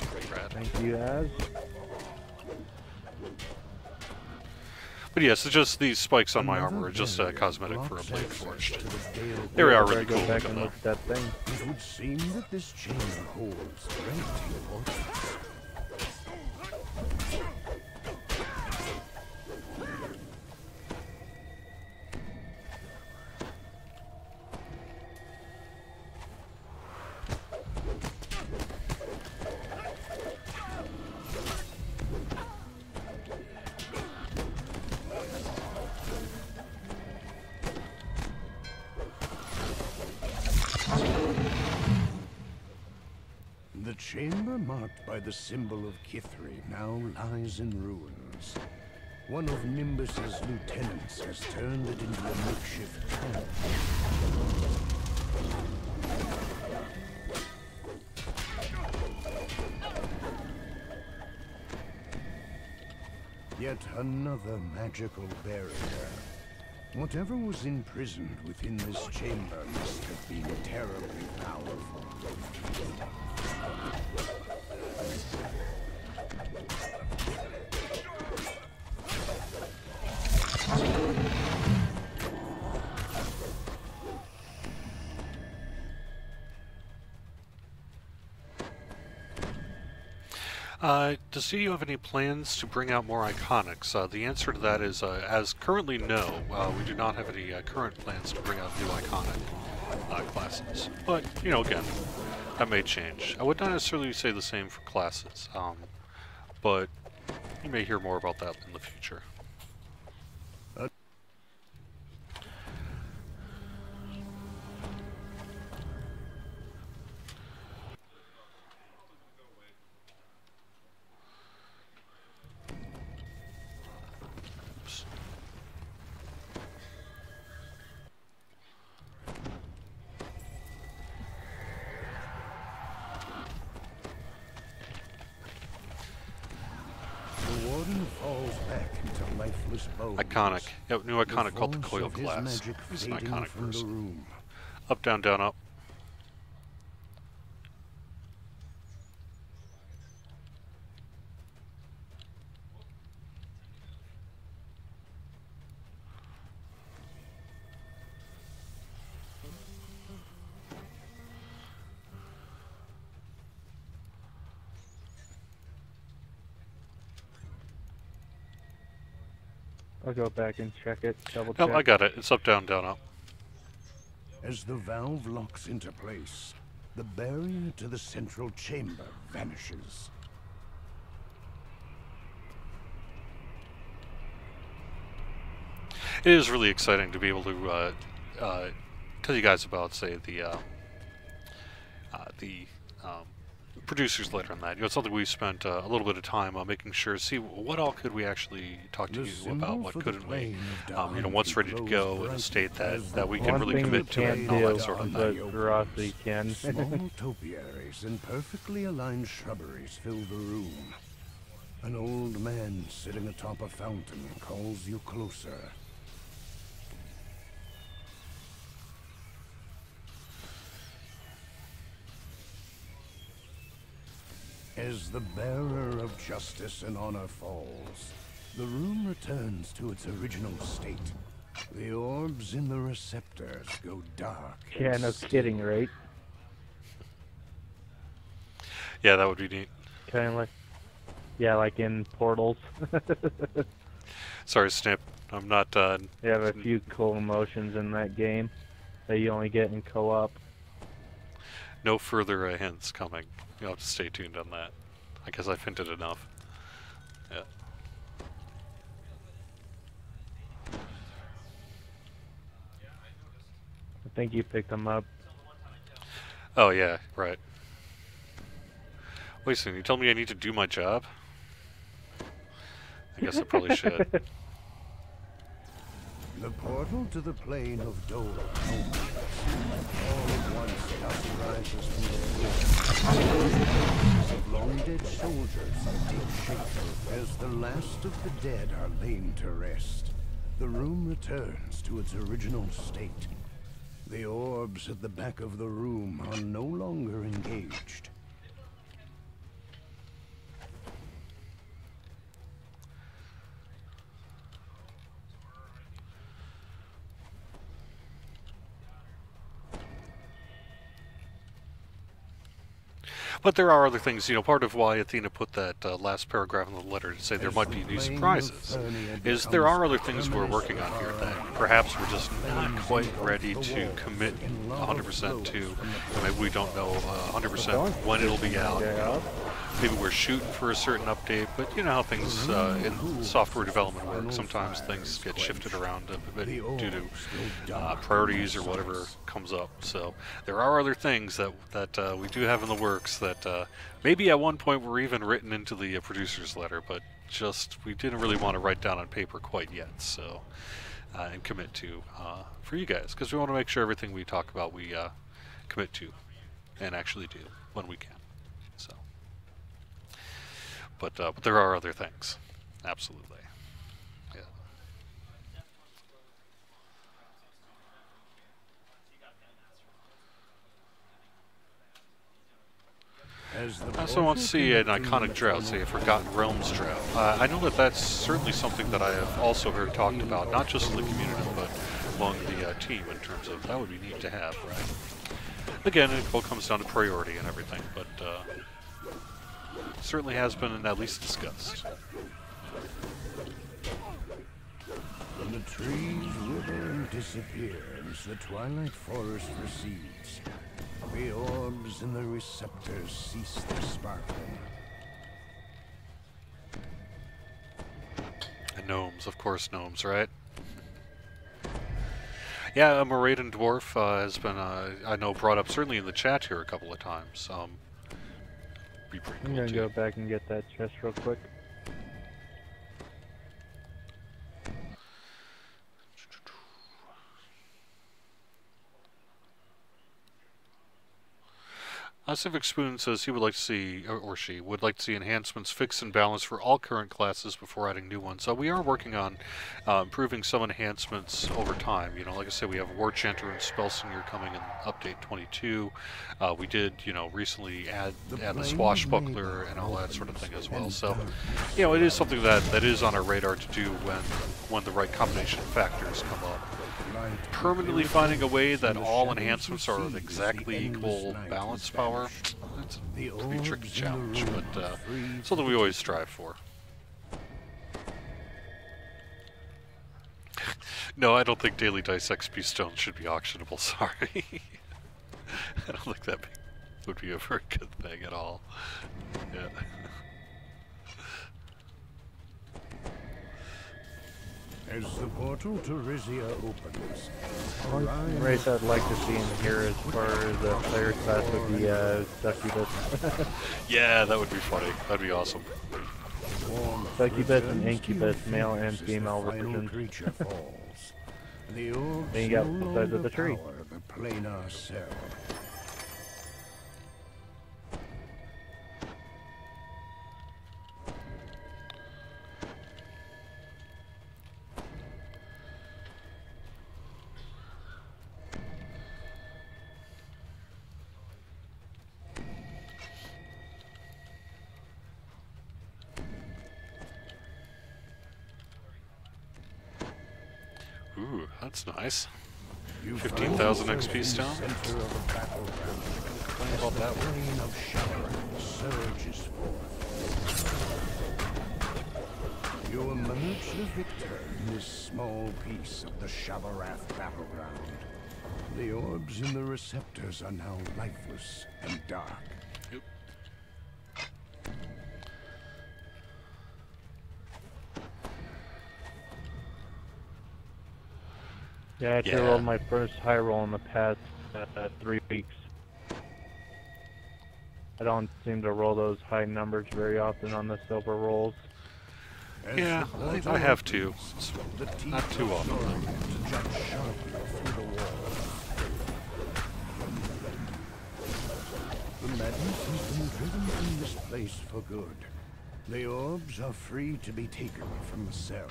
A: pretty rad.
B: Thank you, Az.
A: But yes, it's just these spikes on my armor are just a cosmetic for a blade forged. They are really cool.
B: Go back and look at that thing.
C: It would seem that this chamber holds great importance. chamber marked by the symbol of Kithri now lies in ruins. One of Nimbus's lieutenants has turned it into a makeshift camp. Yet another magical barrier. Whatever was imprisoned within this chamber must have been terribly powerful.
A: To see you have any plans to bring out more iconics, the answer to that is, as currently no, we do not have any current plans to bring out new iconic classes. But, you know, again, that may change. I would not necessarily say the same for classes, but you may hear more about that in the future. Iconic. Yep, new iconic called the Coil Glass. He's an iconic person. Up, down, down, up.
B: I'll go back and check it, double check.
A: Nope, I got it. It's up, down, down, up.
C: As the valve locks into place, the barrier to the central chamber vanishes.
A: It is really exciting to be able to tell you guys about, say, the producers letter on that. You know, it's something we spent a little bit of time making sure, see what all could we actually talk to you about, what couldn't we, you know, what's ready to go in a state that we can really commit to it and all that sort of thing.
B: Veracity can.
C: Small topiaries and perfectly aligned shrubberies fill the room. An old man sitting atop a fountain calls you closer. As the bearer of justice and honor falls, the room returns to its original state. The orbs in the receptors go dark.
B: Yeah, no kidding, right?
A: Yeah, that would be neat.
B: Kind of like, yeah, like in Portals.
A: Sorry, Snip. I'm not,
B: You have a few cool emotions in that game that you only get in co-op.
A: no further hints coming. You'll have to stay tuned on that. I guess I've hinted enough. Yeah.
B: I think you picked them up.
A: Oh, yeah, right. Wait a second, you told me I need to do my job? I guess I probably should.
C: The portal to the plane of Dole opens. All at once dust rises from the floor. Of long-dead soldiers take shape as the last of the dead are laid to rest. The room returns to its original state. The orbs at the back of the room are no longer engaged.
A: But there are other things, you know, part of why Athena put that last paragraph in the letter to say there might be new surprises is there are other things we're working on here that perhaps we're just not quite ready to commit 100% to. Maybe we don't know 100% when it'll be out. You know. maybe we're shooting for a certain update, but you know how things in software development work. Sometimes things get shifted around a bit due to priorities or whatever comes up. So there are other things that we do have in the works that maybe at one point were even written into the producer's letter, but just we didn't really want to write down on paper quite yet. So and commit to for you guys, because we want to make sure everything we talk about we commit to and actually do when we can. So, but there are other things, absolutely. Yeah. I also want to see an iconic drought, say a Forgotten Realms drought. I know that that's certainly something that I have also heard talked about, not just in the community, but among the team in terms of that would be neat to have, right? Again, it all comes down to priority and everything, but certainly has been at least discussed.
C: When the trees wither and disappear as the twilight forest recedes, the orbs in the receptors cease their sparkling.
A: And gnomes, of course, gnomes, right? Yeah, a Moradan dwarf has been, I know, brought up certainly in the chat here a couple of times. Be pretty cool
B: I'm gonna
A: too.
B: go back and get that chest real quick.
A: Civic Spoon says he would like to see, or she would like to see enhancements fixed and balanced for all current classes before adding new ones. So we are working on improving some enhancements over time. You know, like I said, we have War Chanter and Spellsinger coming in update 22. We did, you know, recently add the Swashbuckler and all that sort of thing as well. So, you know, it is something that is on our radar to do when the right combination of factors come up. Permanently finding a way that all enhancements are of exactly equal balance power, that's a pretty tricky challenge, but something we always strive for. No, I don't think Daily Dice XP Stones should be auctionable, sorry. I don't think that would be a very good thing at all. Yeah.
C: As the portal to Rizia opens,
B: One race I'd like to see in here as far as the player class would be Succubus.
A: Yeah, that would be funny. That'd be awesome.
B: Succubus and Incubus, male and female versions.
C: creature falls. The orbs
B: Then you got
C: no
B: both sides of the
C: longer
B: tree.
C: power the planar cell.
A: Ooh, that's nice.
C: You
A: 15,000
C: find
A: XP
C: yourself
A: stone?
C: in the center of a battleground.
A: Complain about that one.
C: Rain of shower surges forth. You emerge the victor in this small piece of the Shabarath battleground. The orbs in the receptors are now lifeless and dark.
A: Yep.
B: Yeah, I actually
A: Yeah.
B: rolled my first high roll in the past 3 weeks. I don't seem to roll those high numbers very often on the silver rolls.
C: As
A: Yeah,
C: the portal
A: I have to.
C: opens, the teeth
A: Not too
C: of
A: often, though.
C: Thorin jut sharply through the wall. The madness has been driven from this place for good. The orbs are free to be taken from the cell.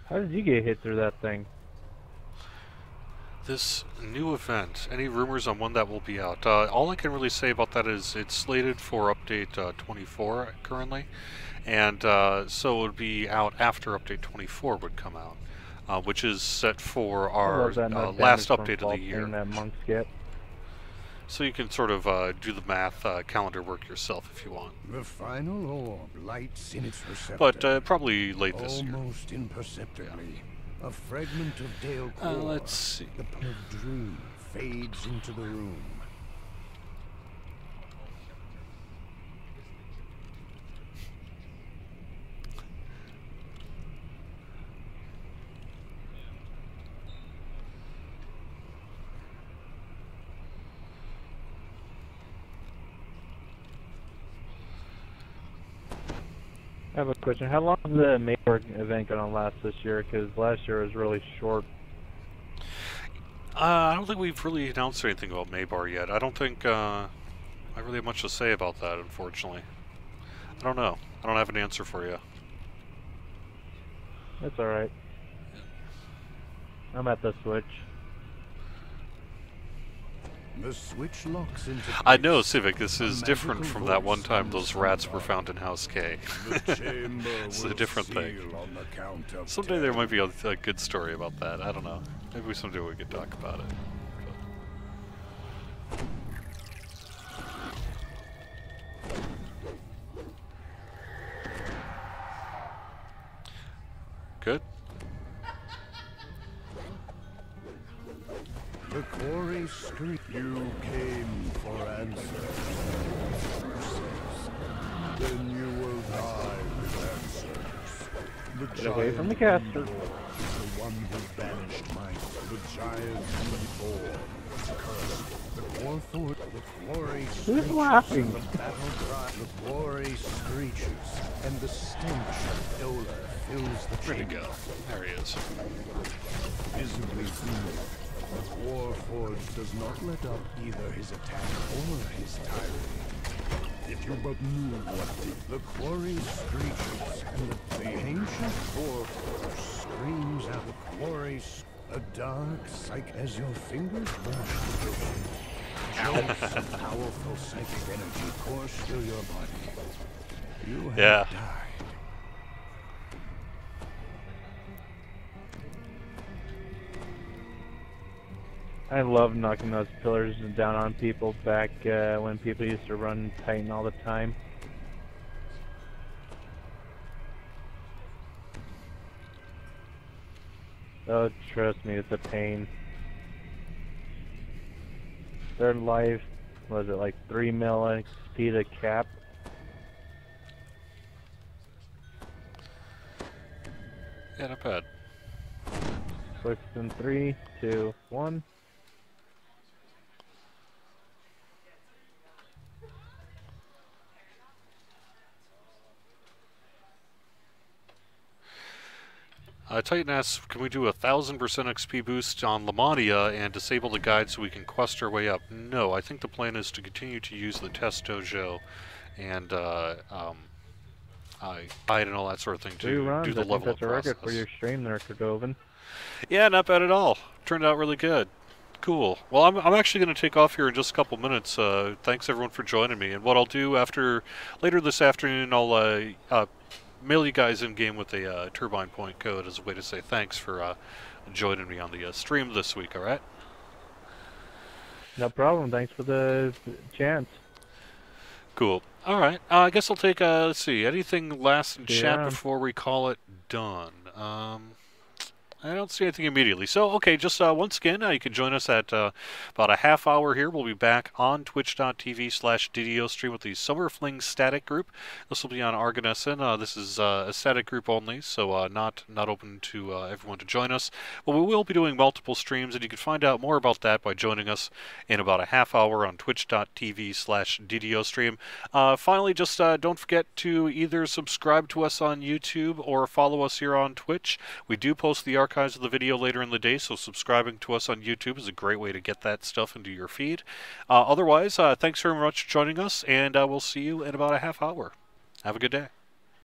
B: How did you get hit through that thing?
A: This new event, any rumors on when that will be out? All I can really say about that is it's slated for update 24 currently, and so it would be out after update 24 would come out, which is set for
B: I
A: our
B: love that no
A: last
B: damage from
A: update of
B: fall
A: the year.
B: thing that monks get.
A: So you can sort of do the math calendar work yourself if you want.
C: The final orb lights in its receptor.
A: But probably late this year.
C: Almost imperceptibly. Yeah. A fragment of Dale core.
A: Let's see.
C: The pale dream fades into the room.
B: I have a question. How long is the Mayborg event going to last this year? Because last year was really short.
A: I don't think we've really announced anything about Maybar yet. I don't think I really have much to say about that, unfortunately. I don't know. I don't have an answer for you.
B: That's alright. I'm at the Switch.
C: The switch locks into place.
A: I know, Civic, this is different from that one time those rats were found in House K. It's a different thing. Someday there might be a good story about that. I don't know. Maybe someday we could talk about it. Good.
C: The quarry street. You came for answers. Then you will die with answers. The
B: Get away from the caster.
C: The one who banished might. The giant reborn. The warfort. The quarry
B: Who's
C: screeches.
B: laughing?
C: The battle cry. The quarry screeches, and the stench of dolor fills the
A: Where'd he
C: chamber.
A: go? There he is.
C: Visibly human. The Warforged does not let up either his attack or his tyranny. If you but knew what the quarry screeches, and the ancient Warforged screams out the quarry, a dark psyche as your fingers brush the ocean. Jolts of powerful psychic energy course through your body. You have died.
B: I love knocking those pillars down on people back when people used to run Titan all the time. Oh, trust me, it's a pain. Their life, was it like 3 mil XP to cap?
A: Yeah, not bad.
B: Clicks in 3, 2, 1.
A: Titan asks, can we do 1000% XP boost on Lamantia and disable the guide so we can quest our way up? No, I think the plan is to continue to use the test dojo and guide and all that sort of thing to do the level up
B: that's a record
A: process.
B: for your stream there, Cordovan.
A: Yeah, not bad at all. Turned out really good. Cool. Well, I'm actually going to take off here in just a couple minutes. Thanks everyone for joining me. And what I'll do later this afternoon, I'll mail you guys in game with a turbine point code as a way to say thanks for joining me on the stream this week. All right.
B: No problem. Thanks for the chance.
A: Cool. All right. I guess I'll take. Let's see. Anything last in chat
B: Yeah.
A: before we call it done? I don't see anything immediately. So, okay, just once again, you can join us at about a half hour here. We'll be back on twitch.tv/DDO stream with the Summer Fling Static Group. This will be on Argonessen. This is a static group only, so not open to everyone to join us. But we will be doing multiple streams, and you can find out more about that by joining us in about a half hour on twitch.tv/DDO stream. Finally, just don't forget to either subscribe to us on YouTube or follow us here on Twitch. We do post the archives of the video later in the day, so subscribing to us on YouTube is a great way to get that stuff into your feed. Otherwise, thanks very much for joining us, and we'll see you in about a half hour. Have a good day.